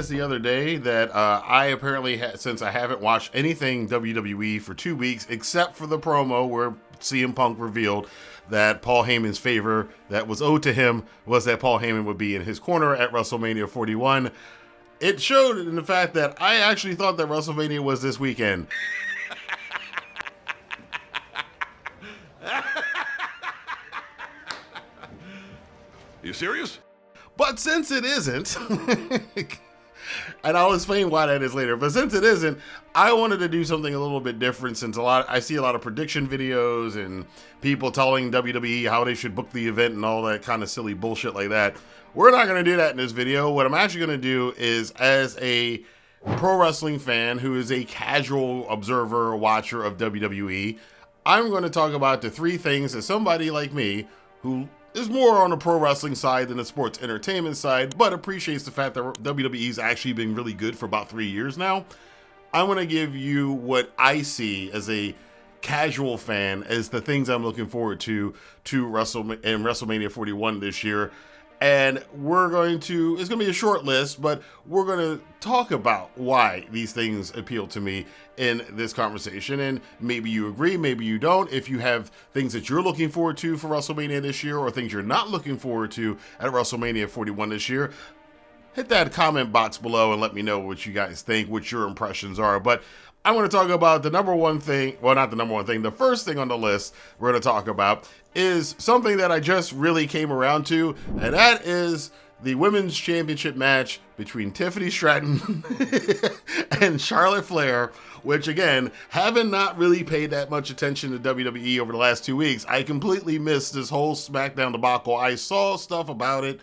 realized the other day that I apparently, since I haven't watched anything WWE for 2 weeks, except for the promo where CM Punk revealed that Paul Heyman's favor that was owed to him was that Paul Heyman would be in his corner at WrestleMania 41. It showed in the fact that I actually thought that WrestleMania was this weekend. You serious? But since it isn't, and I'll explain why that is later, but since it isn't, I wanted to do something a little bit different since I see a lot of prediction videos and people telling WWE how they should book the event and all that kind of silly bullshit like that. We're not going to do that in this video. What I'm actually going to do is, as a pro wrestling fan who is a casual observer, watcher of WWE, I'm going to talk about the 3 things that somebody like me, who is more on the pro wrestling side than the sports entertainment side, but appreciates the fact that WWE's actually been really good for about 3 years now. I'm going to give you what I see as a casual fan as the things I'm looking forward to WrestleMania 41 this year. And it's going to be a short list, but we're going to talk about why these things appeal to me in this conversation. And maybe you agree, maybe you don't. If you have things that you're looking forward to for WrestleMania this year, or things you're not looking forward to at WrestleMania 41 this year, hit that comment box below and let me know what you guys think, what your impressions are. But I'm going to talk about the number one thing, well, not the number one thing, the first thing on the list we're going to talk about is something that I just really came around to, and that is the women's championship match between Tiffany Stratton and Charlotte Flair, which, again, having not really paid that much attention to WWE over the last 2 weeks, I completely missed this whole SmackDown debacle. I saw stuff about it,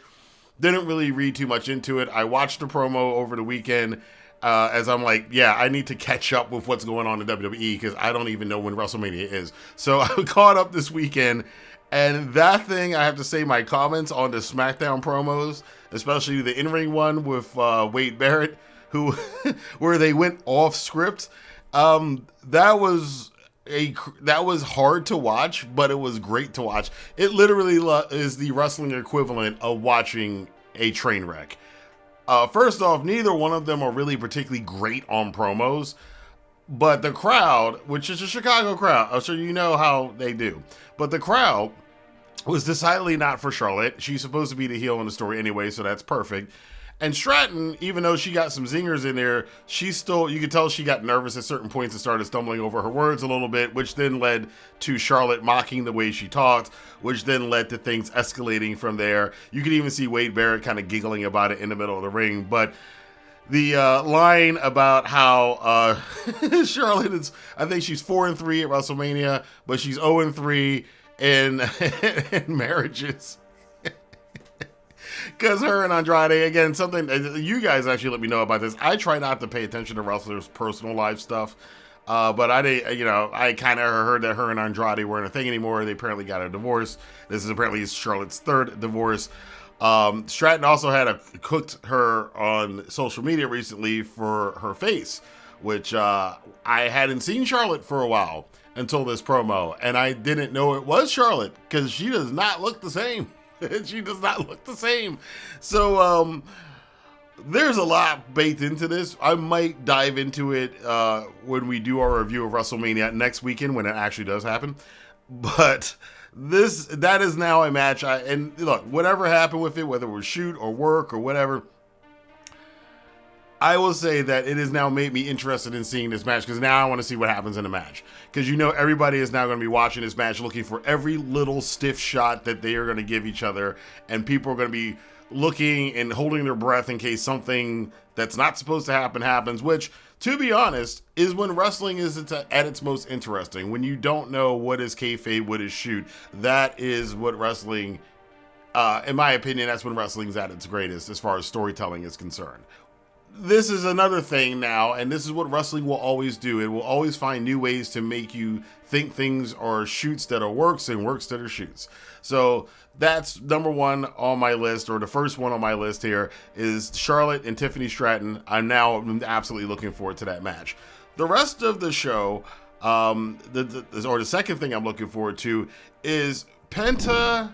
didn't really read too much into it. I watched the promo over the weekend, as I'm like, yeah, I need to catch up with what's going on in WWE because I don't even know when WrestleMania is. So I caught up this weekend, and that thing, I have to say, my comments on the SmackDown promos, especially the in-ring one with Wade Barrett, where they went off script, that was hard to watch, but it was great to watch. It literally is the wrestling equivalent of watching a train wreck. First off, neither one of them are really particularly great on promos, but the crowd, which is a Chicago crowd, so you know how they do, but the crowd was decidedly not for Charlotte. She's supposed to be the heel in the story anyway, so that's perfect. And Stratton, even though she got some zingers in there, you could tell she got nervous at certain points and started stumbling over her words a little bit, which then led to Charlotte mocking the way she talked, which then led to things escalating from there. You could even see Wade Barrett kind of giggling about it in the middle of the ring. But the line about how Charlotte is, I think she's 4-3 at WrestleMania, but she's 0-3 in marriages. Because her and Andrade, again, something you guys actually let me know about this. I try not to pay attention to wrestlers' personal life stuff, but I kind of heard that her and Andrade weren't a thing anymore. They apparently got a divorce. This is apparently Charlotte's 3rd divorce. Stratton also had cooked her on social media recently for her face, which I hadn't seen Charlotte for a while until this promo, and I didn't know it was Charlotte because she does not look the same. She does not look the same. So there's a lot baked into this. I might dive into it when we do our review of WrestleMania next weekend, when it actually does happen. But that is now a match. And look, whatever happened with it, whether it was shoot or work or whatever, I will say that it has now made me interested in seeing this match, because now I want to see what happens in the match. Because everybody is now going to be watching this match looking for every little stiff shot that they are going to give each other, and people are going to be looking and holding their breath in case something that's not supposed to happen happens, which, to be honest, is when wrestling is at its most interesting. When you don't know what is kayfabe, what is shoot, that is what wrestling, in my opinion, that's when wrestling's at its greatest as far as storytelling is concerned. This is another thing now, and this is what wrestling will always do. It will always find new ways to make you think things are shoots that are works and works that are shoots. So that's number one on my list, or the first one on my list here, is Charlotte and Tiffany Stratton. I'm now absolutely looking forward to that match. The rest of the show, the second thing I'm looking forward to, is Penta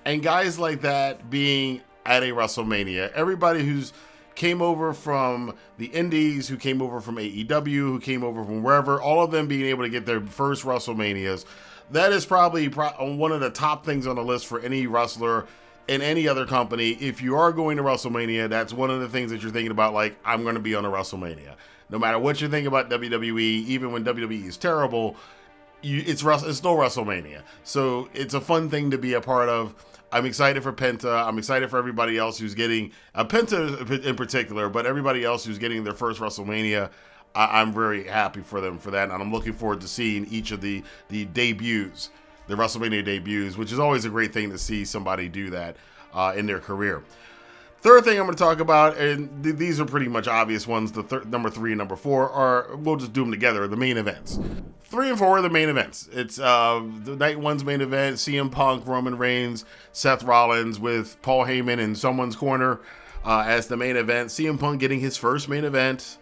and guys like that being at a WrestleMania. Everybody who's came over from the Indies, who came over from AEW, who came over from wherever, all of them being able to get their first WrestleManias. That is probably one of the top things on the list for any wrestler in any other company. If you are going to WrestleMania, that's one of the things that you're thinking about, like, I'm going to be on a WrestleMania. No matter what you think about WWE, even when WWE is terrible, it's still WrestleMania. So it's a fun thing to be a part of. I'm excited for Penta. I'm excited for everybody else who's getting, Penta in particular, but everybody else who's getting their first WrestleMania. I'm very happy for them for that, and I'm looking forward to seeing each of the debuts, the WrestleMania debuts, which is always a great thing to see somebody do that in their career. Third thing I'm going to talk about, and these are pretty much obvious ones, number 3 and number 4 are, we'll just do them together, the main events. 3 and 4 are the main events. It's the night one's main event, CM Punk, Roman Reigns, Seth Rollins with Paul Heyman in someone's corner as the main event. CM Punk getting his first main event.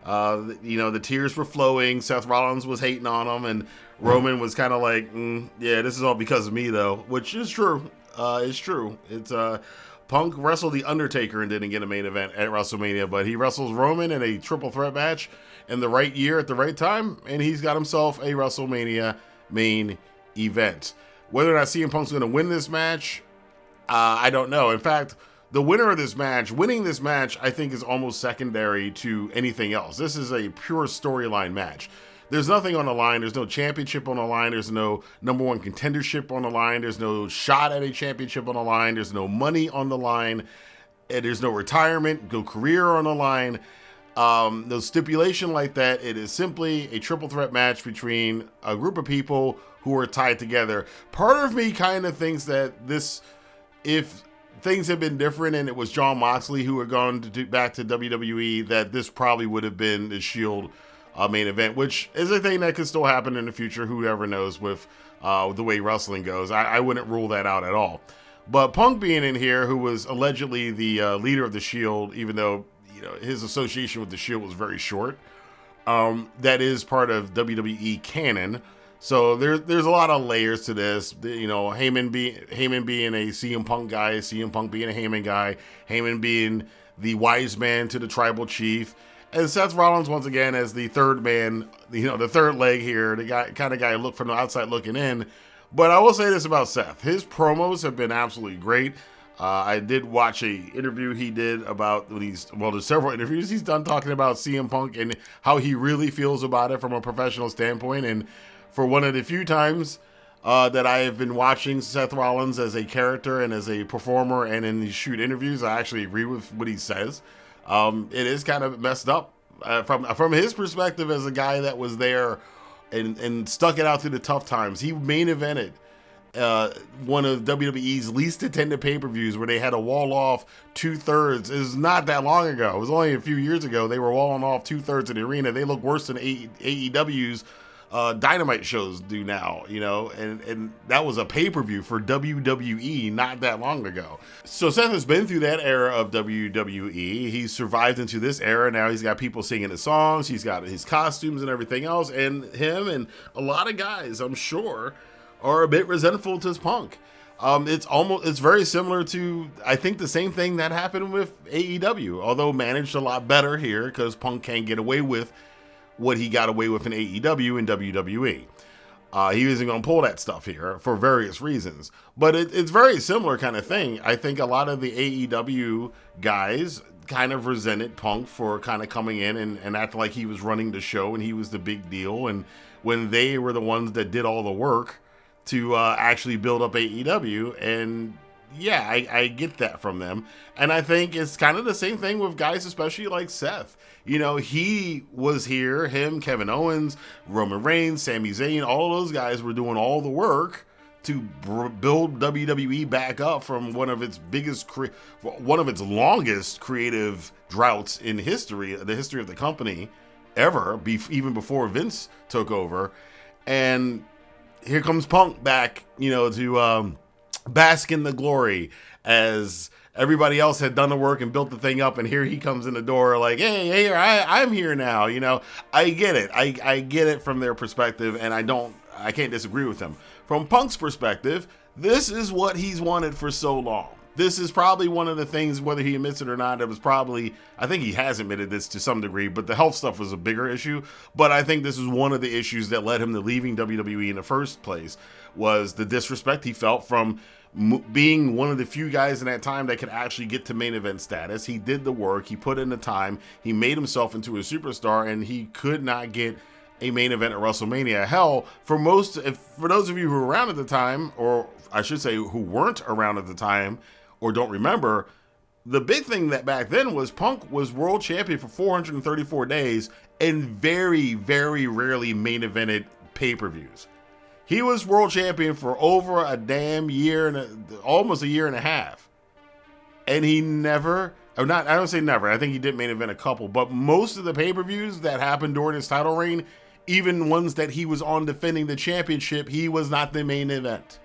The tears were flowing. Seth Rollins was hating on him, and Roman was kind of like, yeah, this is all because of me, though, which is true. It's true. It's Punk wrestled The Undertaker and didn't get a main event at WrestleMania, but he wrestles Roman in a triple threat match in the right year at the right time, and he's got himself a WrestleMania main event. Whether or not CM Punk's going to win this match, I don't know. In fact, the winner of this match, winning this match, I think is almost secondary to anything else. This is a pure storyline match. There's nothing on the line. There's no championship on the line. There's no number one contendership on the line. There's no shot at a championship on the line. There's no money on the line. And there's no retirement, no career on the line. No stipulation like that. It is simply a triple threat match between a group of people who are tied together. Part of me kind of thinks that this, if things had been different and it was Jon Moxley who had gone back to WWE, that this probably would have been the Shield main event, which is a thing that could still happen in the future. Whoever knows with the way wrestling goes. I wouldn't rule that out at all. But Punk being in here, who was allegedly the leader of the Shield, even though his association with the Shield was very short, that is part of WWE canon. So there's a lot of layers to this. Heyman being a CM Punk guy, CM Punk being a Heyman guy, Heyman being the wise man to the tribal chief, and Seth Rollins once again as the third man, the third leg here, the guy look from the outside looking in. But I will say this about Seth: his promos have been absolutely great. I did watch a interview he did about there's several interviews he's done talking about CM Punk and how he really feels about it from a professional standpoint. And for one of the few times that I have been watching Seth Rollins as a character and as a performer and in these shoot interviews, I actually agree with what he says. It is kind of messed up from his perspective as a guy that was there and stuck it out through the tough times. He main evented one of WWE's least attended pay-per-views where they had to wall off 2/3. It was not that long ago. It was only a few years ago. They were walling off 2/3 of the arena. They look worse than AEW's Dynamite shows do now, and that was a pay-per-view for WWE not that long ago. So Seth has been through that era of WWE. He's survived into this era. Now he's got people singing his songs. He's got his costumes and everything else. And him and a lot of guys, I'm sure, are a bit resentful to Punk. It's very similar to, I think, the same thing that happened with AEW, although managed a lot better here because Punk can't get away with what he got away with in AEW and WWE. He isn't going to pull that stuff here for various reasons. But it's very similar kind of thing. I think a lot of the AEW guys kind of resented Punk for kind of coming in and acting like he was running the show and he was the big deal. And when they were the ones that did all the work to actually build up AEW. And yeah, I get that from them. And I think it's kind of the same thing with guys, especially like Seth. He was here, him, Kevin Owens, Roman Reigns, Sami Zayn, all those guys were doing all the work to build WWE back up from one of its longest creative droughts in the history of the company ever, even before Vince took over. And here comes Punk back, to bask in the glory as everybody else had done the work and built the thing up, and here he comes in the door like, hey, I'm here now. I get it. I get it from their perspective, and I can't disagree with them. From Punk's perspective, this is what he's wanted for so long. this is probably one of the things, whether he admits it or not, it was probably, I think he has admitted this to some degree, but the health stuff was a bigger issue. But I think this is one of the issues that led him to leaving WWE in the first place, was the disrespect he felt from being one of the few guys in that time that could actually get to main event status. He did the work, he put in the time, he made himself into a superstar, and he could not get a main event at WrestleMania. Hell, for those of you who were around at the time, or I should say who weren't around at the time or don't remember, the big thing that back then was Punk was world champion for 434 days and very, very rarely main evented pay-per-views. He was world champion for over a damn year and almost a year and a half. And he never, or not, I don't say never, I think he did main event a couple, but most of the pay-per-views that happened during his title reign, even ones that he was on defending the championship, he was not the main event.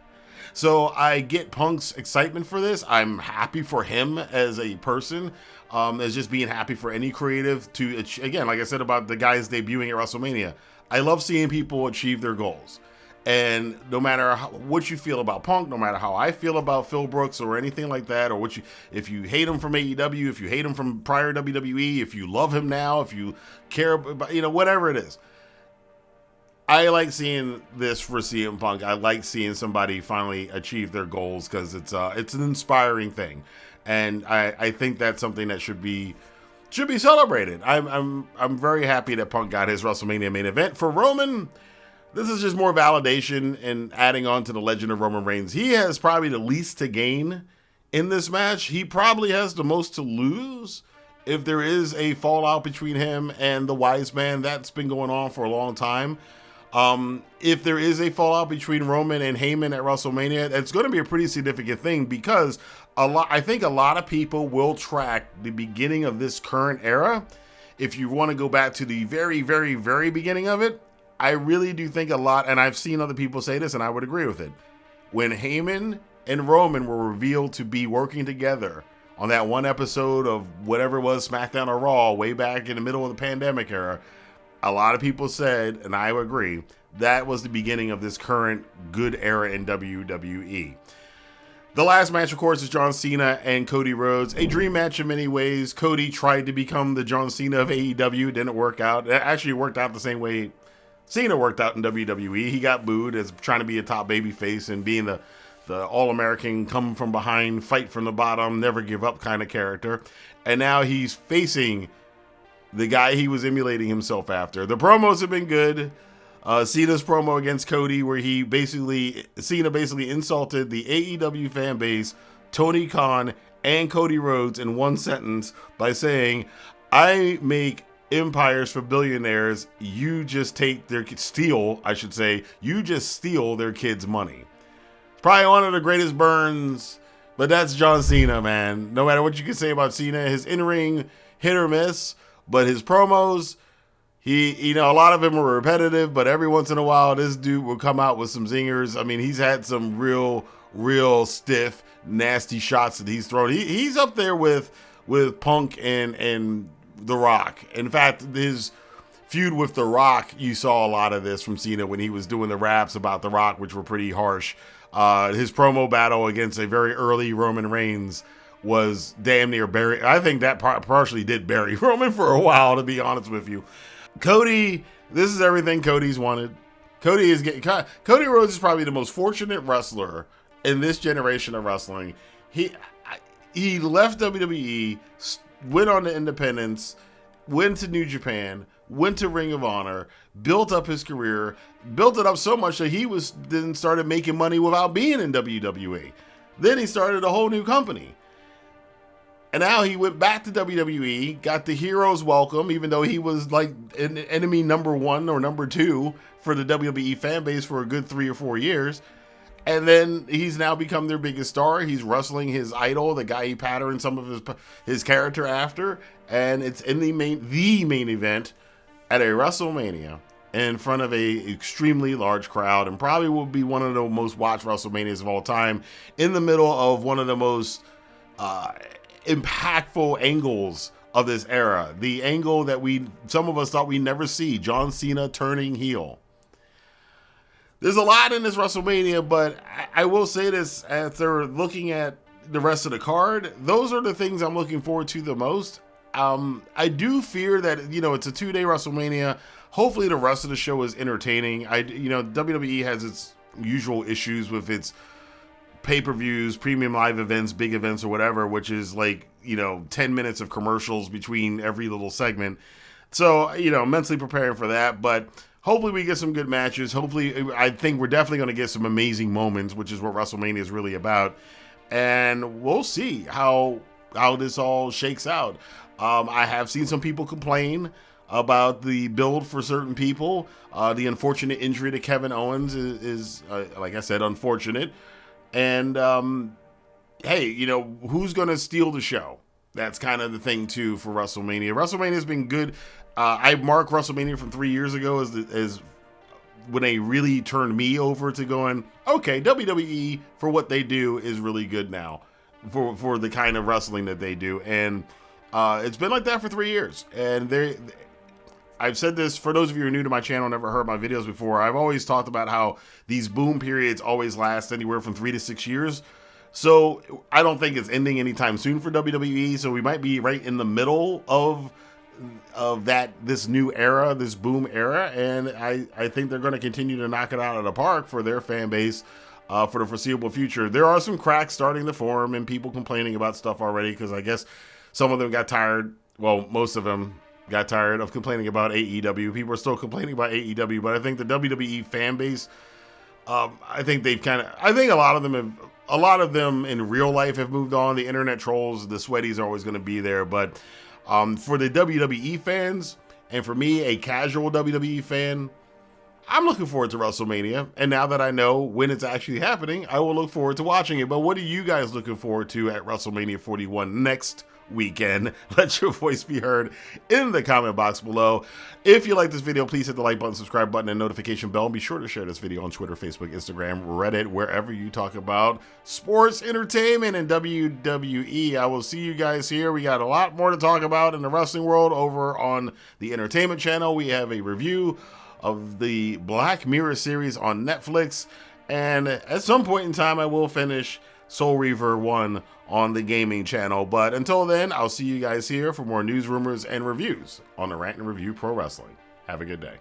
So I get Punk's excitement for this. I'm happy for him as a person, as just being happy for any creative to, again, like I said about the guys debuting at WrestleMania, I love seeing people achieve their goals. And no matter what you feel about Punk, no matter how I feel about Phil Brooks or anything like that, or if you hate him from AEW, if you hate him from prior WWE, if you love him now, if you care about, whatever it is, I like seeing this for CM Punk. I like seeing somebody finally achieve their goals because it's an inspiring thing, and I think that's something that should be celebrated. I'm very happy that Punk got his WrestleMania main event. For Roman, this is just more validation and adding on to the legend of Roman Reigns. He has probably the least to gain in this match. He probably has the most to lose if there is a fallout between him and the Wise Man. That's been going on for a long time. If there is a fallout between Roman and Heyman at WrestleMania, it's going to be a pretty significant thing because I think a lot of people will track the beginning of this current era. If you want to go back to the very, very, very beginning of it, I really do think a lot, and I've seen other people say this, and I would agree with it. When Heyman and Roman were revealed to be working together on that one episode of whatever it was, SmackDown or Raw, way back in the middle of the pandemic era, a lot of people said, and I agree, that was the beginning of this current good era in WWE. The last match, of course, is John Cena and Cody Rhodes. A dream match in many ways. Cody tried to become the John Cena of AEW. Didn't work out. It actually worked out the same way Cena worked out in WWE. He got booed as trying to be a top babyface and being the all-American, come from behind, fight from the bottom, never give up kind of character. And now he's facing the guy he was emulating himself after. The promos have been good. Cena's promo against Cody, where Cena basically insulted the AEW fan base, Tony Khan, and Cody Rhodes in one sentence by saying, "I make empires for billionaires. You just steal their kids' money." Probably one of the greatest burns, but that's John Cena, man. No matter what you can say about Cena, his in-ring hit or miss, but his promos, a lot of them were repetitive, but every once in a while, this dude will come out with some zingers. I mean, he's had some real stiff, nasty shots that he's thrown. He's up there with Punk and The Rock. In fact, his feud with The Rock, you saw a lot of this from Cena when he was doing the raps about The Rock, which were pretty harsh. His promo battle against a very early Roman Reigns was damn near bury. I think that partially did bury Roman for a while, to be honest with you. Cody, this is everything Cody's wanted. Cody Rhodes is probably the most fortunate wrestler in this generation of wrestling. He left WWE, went on to Independence, went to New Japan, went to Ring of Honor, built up his career, built it up so much that he then started making money without being in WWE. Then he started a whole new company. And now he went back to WWE, got the hero's welcome, even though he was like an enemy number 1 or number 2 for the WWE fan base for a good 3 or 4 years. And then he's now become their biggest star. He's wrestling his idol, the guy he patterned some of his character after. And it's in the main event at a WrestleMania in front of a extremely large crowd, and probably will be one of the most watched WrestleManias of all time, in the middle of one of the most impactful angles of this era. The angle that some of us thought we'd never see, John Cena turning heel. There's a lot in this WrestleMania, but I will say this, after looking at the rest of the card, those are the things I'm looking forward to the most. I do fear that, it's a 2-day WrestleMania. Hopefully the rest of the show is entertaining. WWE has its usual issues with its pay-per-views, premium live events, big events, or whatever, which is 10 minutes of commercials between every little segment. So, mentally preparing for that, but hopefully we get some good matches. Hopefully, I think we're definitely going to get some amazing moments, which is what WrestleMania is really about. And we'll see how this all shakes out. I have seen some people complain about the build for certain people. The unfortunate injury to Kevin Owens is like I said, unfortunate. And, hey, who's going to steal the show? That's kind of the thing, too, for WrestleMania. WrestleMania has been good. I mark WrestleMania from 3 years ago as when they really turned me over to going, okay, WWE, for what they do, is really good now for the kind of wrestling that they do. And it's been like that for 3 years. And I've said this, for those of you who are new to my channel, never heard my videos before, I've always talked about how these boom periods always last anywhere from 3 to 6 years. So I don't think it's ending anytime soon for WWE. So we might be right in the middle of this new era, this boom era. And I think they're going to continue to knock it out of the park for their fan base for the foreseeable future. There are some cracks starting to form and people complaining about stuff already, because I guess some of them got tired. Well, most of them got tired of complaining about AEW. People are still complaining about AEW, but I think the WWE fan base, I think a lot of them in real life have moved on. The internet trolls, the sweaties are always going to be there, but for the WWE fans, and for me, a casual WWE fan, I'm looking forward to WrestleMania. And now that I know when it's actually happening, I will look forward to watching it. But what are you guys looking forward to at WrestleMania 41 next weekend? Let your voice be heard in the comment box below. If you like this video, please hit the like button, subscribe button, and notification bell. And be sure to share this video on Twitter, Facebook, Instagram, Reddit, wherever you talk about sports, entertainment, and WWE. I will see you guys here. We got a lot more to talk about in the wrestling world over on the entertainment channel. We have a review of the Black Mirror series on Netflix. And at some point in time, I will finish Soul Reaver 1 on the gaming channel. But until then, I'll see you guys here for more news, rumors, and reviews on the Rantin' Review Pro Wrestling. Have a good day.